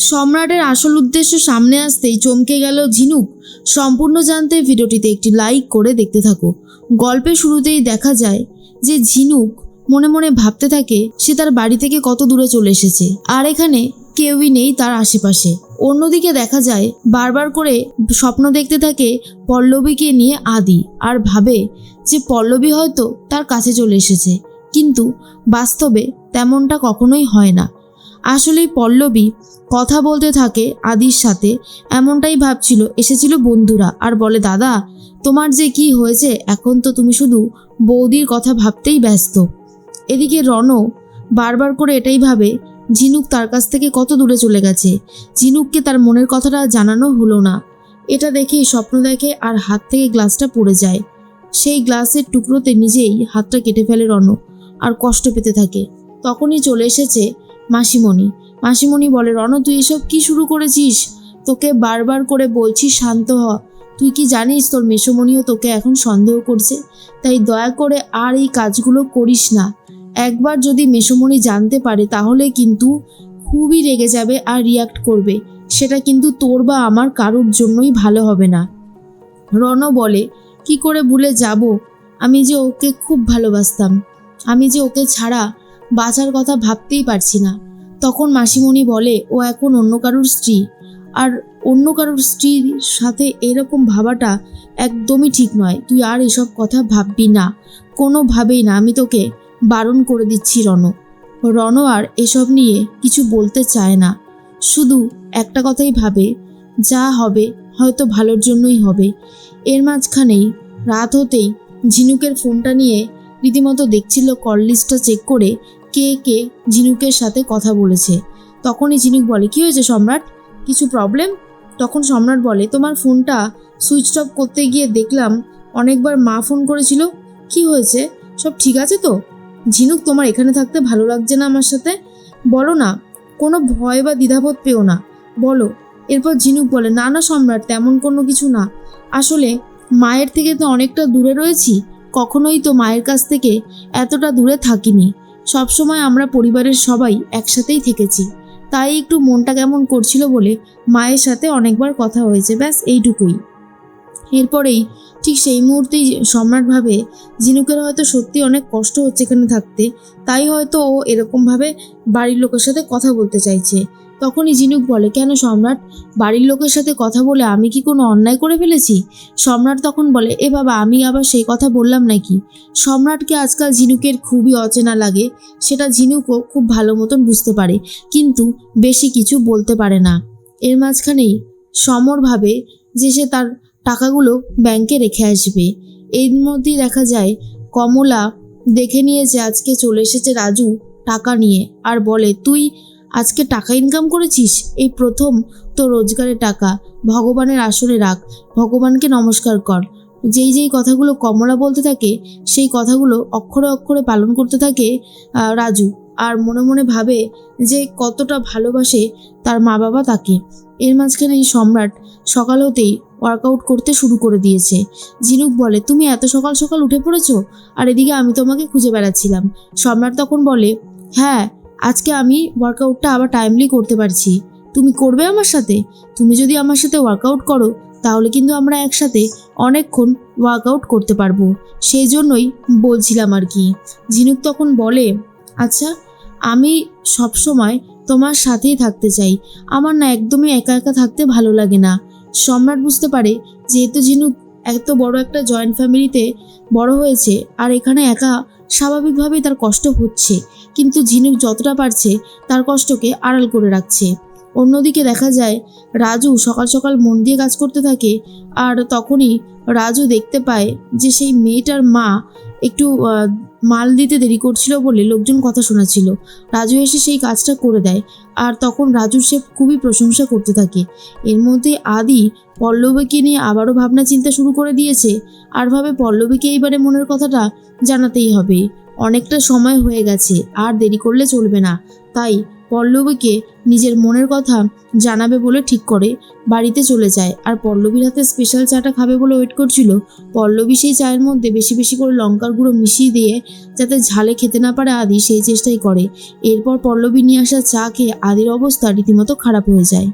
সম্রাটের আসল উদ্দেশ্য সামনে আসতেই চমকে গেল ঝিনুক। সম্পূর্ণ জানতে ভিডিওটিতে একটি লাইক করে দেখতে থাকো। গল্পের শুরুতেই দেখা যায় যে ঝিনুক মনে মনে ভাবতে থাকে সে তার বাড়ি থেকে কত দূরে চলে এসেছে, আর এখানে কেউই নেই তার আশেপাশে। অন্যদিকে দেখা যায় বারবার করে স্বপ্ন দেখতে থাকে পল্লবীকে নিয়ে আদি, আর ভাবে যে পল্লবী হয়তো তার কাছে চলে এসেছে, কিন্তু বাস্তবে তেমনটা কখনোই হয় না। আসলেই পল্লবী কথা বলতে থাকে আদির সাথে, এমনটাই ভাবছিল। এসেছিল বন্ধুরা আর বলে, দাদা তোমার যে কি হয়েছে, এখন তো তুমি শুধু বৌদির কথা ভাবতেই ব্যস্ত। এদিকে রণ বারবার করে এটাই ভাবে ঝিনুক তার কাছ থেকে কত দূরে চলে গেছে, ঝিনুককে তার মনের কথাটা জানানো হলো না। এটা দেখেই স্বপ্ন দেখে আর হাত থেকে গ্লাসটা পড়ে যায়। সেই গ্লাসের টুকরোতে নিজেই হাতটা কেটে ফেলে রণ আর কষ্ট পেতে থাকে। তখনই চলে এসেছে মাসিমণি। মাসিমণি বলে, রণ তুই এসব কি শুরু করেছিস? তোকে বারবার করে বলছি শান্ত হ। তুই কি জানিস তোর মেসোমণিও তোকে এখন সন্দেহ করছে, তাই দয়া করে আর এই কাজগুলো করিস না। একবার যদি মেসোমণি জানতে পারে তাহলে কিন্তু খুবই রেগে যাবে আর রিয়াক্ট করবে, সেটা কিন্তু তোর বা আমার কারোর জন্যই ভালো হবে না। রণ বলে, কি করে ভুলে যাব, আমি যে ওকে খুব ভালোবাসতাম, আমি যে ওকে ছাড়া বাঁচার কথা ভাবতেই পারছি না। তখন মাসিমণি বলে, ও এখন অন্য কারোর স্ত্রী, আর অন্য কারোর স্ত্রীর সাথে এরকম ভাবাটা একদমই ঠিক নয়। তুই আর এসব কথা ভাববি না, কোনোভাবেই না, আমি তোকে বারণ করে দিচ্ছি। রণ আর এসব নিয়ে কিছু বলতে চায় না, শুধু একটা কথাই ভাবে, যা হবে হয়তো ভালোর জন্যই হবে। এর মাঝখানেই রাত হতেই ঝিনুকের ফোনটা নিয়ে রীতিমতো দেখছিল কল লিস্টটা চেক করে কে কে ঝিনুকের সাথে কথা বলেছে। তখনই ঝিনুক বলে, কি হয়েছে সম্রাট, কিছু প্রবলেম? তখন সম্রাট বলে, তোমার ফোনটা সুইচ অফ করতে গিয়ে দেখলাম অনেকবার মা ফোন করেছিল, কি হয়েছে, সব ঠিক আছে তো? ঝিনুক, তোমার এখানে থাকতে ভালো লাগছে না আমার সাথে? বলো না, কোনো ভয় বা দ্বিধাবোধ পেও না, বলো। এরপর ঝিনুক বলে, না না সম্রাট, তেমন কোনো কিছু না, আসলে মায়ের থেকে তো অনেকটা দূরে রয়েছি, কখনোই তো মায়ের কাছ থেকে এতটা দূরে থাকিনি। সবসময় আমরা পরিবারের সবাই একসাথেই থেকেছি, তাই একটু মনটা কেমন করছিল বলে মায়ের সাথে অনেকবার কথা হয়েছে, ব্যাস এইটুকুই। এরপরেই ঠিক সেই মুহূর্তেই সম্রাট ভাবে ঝিনুকের হয়তো সত্যি অনেক কষ্ট হচ্ছে এখানে থাকতে, তাই হয়তো ও এরকমভাবে বাড়ির লোকের সাথে কথা বলতে চাইছে। তখনই ঝিনুক বলে, কেন সম্রাট, বাড়ির লোকের সাথে কথা বলে আমি কি কোনো অন্যায় করে ফেলেছি? সম্রাট তখন বলে, এ বাবা, আমি আবার সেই কথা বললাম নাকি? সম্রাটকে আজকাল ঝিনুকের খুবই অচেনা লাগে, সেটা ঝিনুকও খুব ভালো মতন বুঝতে পারে, কিন্তু বেশি কিছু বলতে পারে না। এর মাঝখানেই সমর ভাবে যে সে তার টাকাগুলো ব্যাংকে রেখে আসবে। এর মধ্যেই দেখা যায় কমলা দেখে নিয়েছে আজকে চলে এসেছে রাজু টাকা নিয়ে, আর বলে, তুই আজকে টাকা ইনকাম করেছিস, এই প্রথম তো রোজগারের টাকা, ভগবানের আসরে রাখ, ভগবানকে নমস্কার কর। যেই যেই কথাগুলো কমলা বলতে থাকে সেই কথাগুলো অক্ষরে অক্ষরে পালন করতে থাকে রাজু, আর মনে মনে ভাবে যে কতটা ভালোবাসে তার মা বাবা তাকে। এর মাঝখানে সম্রাট সকাল হতেই ওয়ার্কআউট করতে শুরু করে দিয়েছে। ঝিনুক বলে, তুমি এত সকাল সকাল উঠে পড়েছো, আর এদিকে আমি তোমাকে খুঁজে বেড়াচ্ছিলাম। সম্রাট তখন বলে, হ্যাঁ, আজকে আমি ওয়ার্কআউটটা আবার টাইমলি করতে পারছি, তুমি করবে আমার সাথে? তুমি যদি আমার সাথে ওয়ার্কআউট করো তাহলে কিন্তু আমরা একসাথে অনেকক্ষণ ওয়ার্কআউট করতে পারবো, সেই জন্যই বলছিলাম আর কি। ঝিনুক তখন বলে, আচ্ছা, আমি সবসময় তোমার সাথেই থাকতে চাই, আমার না একদমই একা একা থাকতে ভালো লাগে না। সম্রাট বুঝতে পারে যেহেতু ঝিনুক এত বড় একটা জয়েন্ট ফ্যামিলিতে বড় হয়েছে, আর এখানে একা স্বাভাবিকভাবেই তার কষ্ট হচ্ছে, কিন্তু ঝিনুক যতটা পারছে তার কষ্টকে আড়াল করে রাখছে। অন্যদিকে দেখা যায় রাজু সকাল সকাল মন দিয়ে কাজ করতে থাকে, আর তখনই রাজু দেখতে পায় যে সেই মেয়েটার মা একটু মাল দিতে দেরি করছিল বলে লোকজন কথা শোনাচ্ছিল। রাজু এসে সেই কাজটা করে দেয়, আর তখন রাজুর সে খুবই প্রশংসা করতে থাকে। এর মধ্যে আদি পল্লবীকে নিয়ে আবারও ভাবনা চিন্তা শুরু করে দিয়েছে, আর ভাবে পল্লবীকে এইবারে মনের কথাটা জানাতেই হবে, অনেকটা সময় হয়ে গেছে, আর দেরি করলে চলবে না। তাই পল্লবীকে নিজের মনের কথা জানাবে বলে ঠিক করে বাড়িতে চলে যায়। আর পল্লবীর হাতে স্পেশাল চাটা খাবে বলে ওয়েট করছিল। পল্লবী সেই চায়ের মধ্যে বেশি বেশি করে লঙ্কার গুঁড়ো মিশিয়ে দিয়ে যাতে ঝালে খেতে না পারে আদি, সেই চেষ্টাই করে। এরপর পল্লবী নিয়ে আসা চা খেয়ে আদির অবস্থা রীতিমতো খারাপ হয়ে যায়।